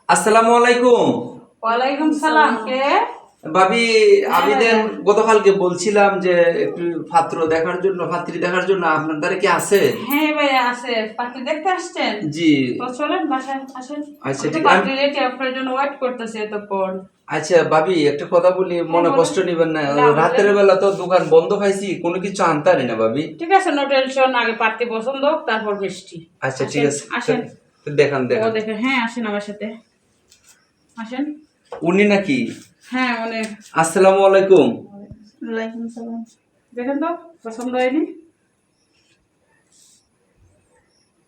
আসসালামু আলাইকুম। ওয়ালাইকুম সালাম। কে? ভাবি, আমি দেন গতকালকে বলছিলাম যে একটু পাত্র দেখার জন্য, পাত্রী দেখার জন্য আপনার দ্বারা কি আছে? হ্যাঁ ভাইয়া আছে। পাত্রী দেখতে আসছেন? জি। তো চলেন বাসায় আসেন। আচ্ছা আমি তো ঠিক পাত্রী রেডি, আপনার জন্য ওয়েট করতেছি এতক্ষণ। আচ্ছা ভাবি, একটা কথা বলি, মনে বলেন। কষ্ট নিবেন না। না, রাতের বলেন। বেলা তো দোকান বন্ধ পাইছি, কোনো কিছু আনতে পারি না ভাবি। ঠিক আছে, নো টেনশন। আগে পাত্রী পছন্দ হোক, তারপর মিষ্টি। আচ্ছা ঠিক আসেন, আছে, আসেন। দেখান ও দেখান। দেখে, হ্যাঁ আসেন আমার সাথে। আসেন। উনি নাকি? হ্যাঁ মানে। আসসালামু আলাইকুম। ওয়ালাইকুম সালাম। দেখেন তো পছন্দ হয়নি?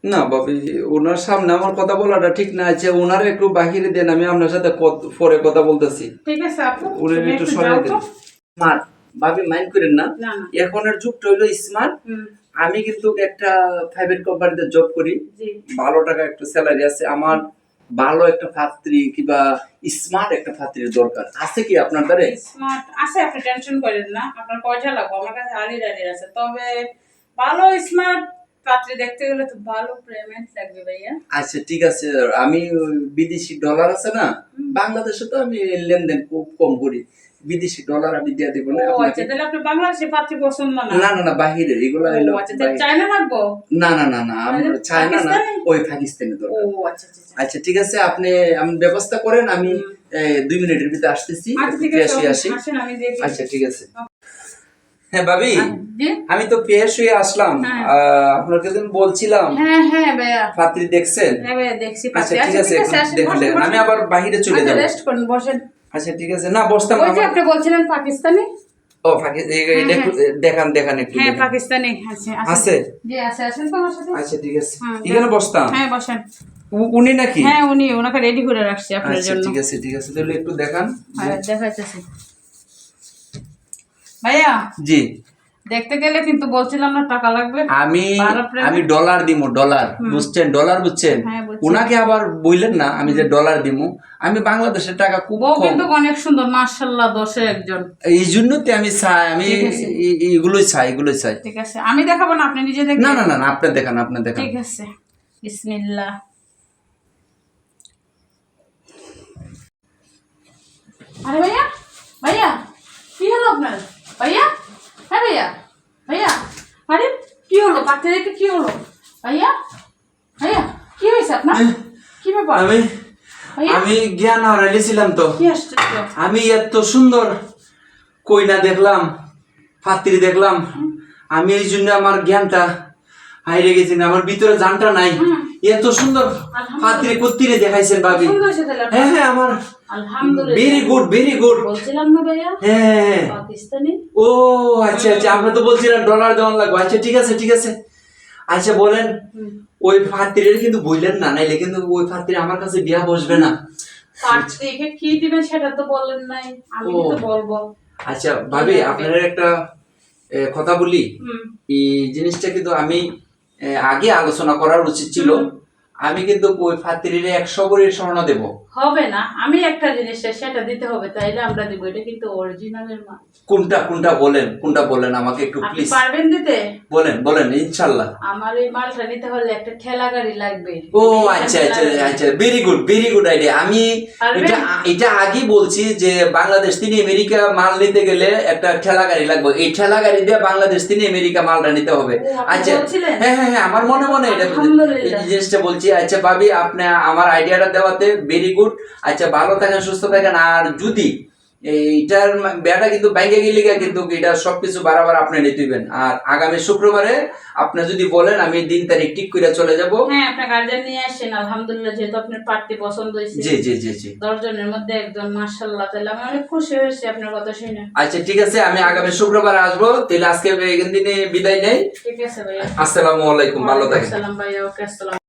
না ভাবি, ওনার সামনে আমার কথা বলাটা ঠিক না। আছে ওনারা একটু বাহিরে দেন, আমি আপনার সাথে পরে কথা বলতেছি। ঠিক আছে আপু, উনি তুমি একটু একটু সরিয়ে যাও দেন। তো। স্মার্ট ভাবি, মাইন্ড করেন না। না না। এখনের যুগটা হইলো স্মার্ট। হুম। আমি কিন্তু একটা প্রাইভেট কোম্পানিতে জব করি, জি। ভালো টাকা একটা স্যালারি আছে আমার। ভালো একটা পাত্রী কিংবা স্মার্ট একটা পাত্রীর দরকার আছে কি আপনার দ্বারে? স্মার্ট আছে, আপনি টেনশন করেন না। আপনার কয়টা লাগবে? আমার কাছে আলির আলির আছে, তবে ভালো স্মার্ট পাত্রী দেখতে গেলে তো ভালো পেমেন্ট লাগবে ভাইয়া। আচ্ছা ঠিক আছে। আমি বিদেশি ডলার আছে না, বাংলাদেশে তো আমি লেনদেন খুব কম করি। বিদেশি ডলার আমি দিয়ে দেবো না ও আপনাকে। আচ্ছা, তাহলে আপনি বাংলাদেশি পাত্রী পছন্দ না? না না না, বাহিরে এগুলো ও হইলো আচ্ছা, তাহলে চায়না লাগবো? না না না না, আমরা চায়না না, পাকিস্তানি? ওই পাকিস্তানি ও দরকার। আচ্ছা আচ্ছা আচ্ছা। আচ্ছা ঠিক আছে, আপনি আমি ব্যবস্থা করেন, আমি 2 মিনিটের ভিতরে আসতেছি, আচ্ছা ঠিক ফ্রেশ আছে, হয়ে আসি। আসেন আমি দেখি। আচ্ছা ঠিক আছে। হ্যাঁ ভাবি, জি। আমি তো ফ্রেশ হয়ে আসলাম। হ্যাঁ। আপনাকে দিন বলছিলাম হ্যাঁ হ্যাঁ ভাইয়া। পাত্রী দেখছেন? হ্যাঁ ভাইয়া দেখছি আচ্ছা পাত্রী। ঠিক আছে, আসেন, দেখেন বসেন, দেখেন, আমি বসেন। আবার বাইরে চলে আচ্ছা যাব। রেস্ট করুন, বসেন। আচ্ছা ঠিক আছে, না বসতাম ওই যে আমার। আপনি বলছিলেন পাকিস্তানি। ও হ্যাঁ একটু হ্যাঁ দেখান দেখান একটু হ্যাঁ, দেখান। পাকিস্তানি আছে আছে। আছে? জি আছে, আসেন তো আমার সাথে। আচ্ছা ঠিক আছে, হ্যাঁ এখানে বসতাম। হ্যাঁ বসেন। উনি নাকি? হ্যাঁ উনি, ওনাকে রেডি করে রাখছি আপনার আচ্ছা জন্য। ঠিক আছে ঠিক আছে, তাহলে একটু দেখান। হ্যাঁ দেখাইতেছি ভাইয়া। জি। দেখতে গেলে কিন্তু বলছিলাম না টাকা লাগবে। আমি ভালো প্রেমে। আমি ডলার দিমু, ডলার বুঝছেন? ডলার বুঝছেন? হ্যাঁ, বুঝছি। ওনাকে আবার বললেন না আমি যে ডলার দিমু। আমি বাংলাদেশের টাকা খুব বউ কম, কিন্তু অনেক সুন্দর, মাশাআল্লাহ, 10-এ একজন। এই জন্যতে আমি চাই, আমি ঠিক আছে। এগুলোই চাই, এগুলোই চাই। ঠিক আছে, আমি দেখাবো না, আপনি নিজে না দেখবেন। না না না, আপনি দেখান, আপনি দেখান। ঠিক আছে, বিসমিল্লাহ। আরে ভাইয়া, ভাইয়া কি হলো আপনার? ভাইয়া, হ্যাঁ ভাইয়া, ভাইয়া, আরে কি হলো? পাত্রে রেখে কি হলো? ভাইয়া, ভাইয়া কি হয়েছে আপনার? কি ব্যাপার? আমি ভাইয়া আমি জ্ঞান হারাইছিলাম তো। কি আশ্চর্য! আমি এত সুন্দর কইনা দেখলাম, পাত্রী দেখলাম, আমি এই জন্য আমার জ্ঞানটা হারিয়ে গেছি, আমার ভিতরে জানটা নাই। এত সুন্দর পাত্রী কত্তিরে দেখাইছেন ভাবি। সুন্দর হয়েছে তাহলে আপনার? হ্যাঁ হ্যাঁ, আমার আলহামদুলিল্লাহ। Very good, very good. বলছিলাম না ভাইয়া, হ্যাঁ হ্যাঁ, হ্যাঁ। পাকিস্তানি। ও আচ্ছা আচ্ছা, আমরা তো বলছিলাম ডলার দেওয়ান লাগবে। আচ্ছা ঠিক আছে ঠিক আছে। আচ্ছা বলেন, ওই পাত্রীর কিন্তু বললেন না, নাইলে কিন্তু ওই পাত্রী আমার কাছে বিয়া বসবে না। পাত্রীকে কি দিবেন সেটা তো বলেন নাই, আমি ও। তো বলবো। আচ্ছা ভাবি, আপনার একটা কথা বলি। এই জিনিসটা কিন্তু আমি আগে আলোচনা করার উচিত ছিল। আমি কিন্তু ওই পাত্রীর 100 ভরির স্বর্ণ দেব। হবে না, আমি একটা জিনিস সেটা দিতে হবে, তাইলে আমরা দিব। এটা কিন্তু অরিজিনালের মাল। কোনটা কোনটা বলেন, কোনটা বলেন আমাকে একটু আপনি প্লিজ পারবেন দিতে? বলেন বলেন, ইনশাআল্লাহ। আমার এই মালটা নিতে হলে একটা ঠেলা গাড়ি লাগবে। ও আচ্ছা আচ্ছা আচ্ছা, very good, very good idea. আমি এটা এটা আগে বলছি যে বাংলাদেশ থেকে আমেরিকা মাল নিতে গেলে একটা ঠেলা গাড়ি লাগবে। এই ঠেলা গাড়ি দিয়ে বাংলাদেশ থেকে আমেরিকা মালটা নিতে হবে। আচ্ছা হ্যাঁ হ্যাঁ হ্যাঁ, আমার মনে মনে এটা এই জিনিসটা বলছি। আচ্ছা ভাবি, আপনি আমার আইডিয়াটা দেওয়াতে ভেরি গুড। আচ্ছা ভালো থাকেন, সুস্থ থাকেন। আর যদি এইটার বেড়া কিন্তু ব্যাংকে গেলে কিন্তু এটা সবকিছু বারবার আপনি নিতে দিবেন। আর আগামী শুক্রবারে আপনি যদি বলেন, আমি দিন তারিখ ঠিক করে চলে যাব। হ্যাঁ, আপনার গার্জিয়ান নিয়ে আসেন। আলহামদুলিল্লাহ, যেহেতু আপনার পার্টি পছন্দ হয়েছে। জি জি জি জি। 10 জনের মধ্যে একজন, মাশাআল্লাহ, তাহলে আমি অনেক খুশি হয়েছি আপনার কথা শুনে। আচ্ছা ঠিক আছে, আমি আগামী শুক্রবার আসবো। তাহলে আজকে এখান দিনে বিদায় নেই। ঠিক আছে ভাইয়া। আসসালামু আলাইকুম, ভালো থাকেন। আসসালাম ভাইয়া, ওকে আসসালাম।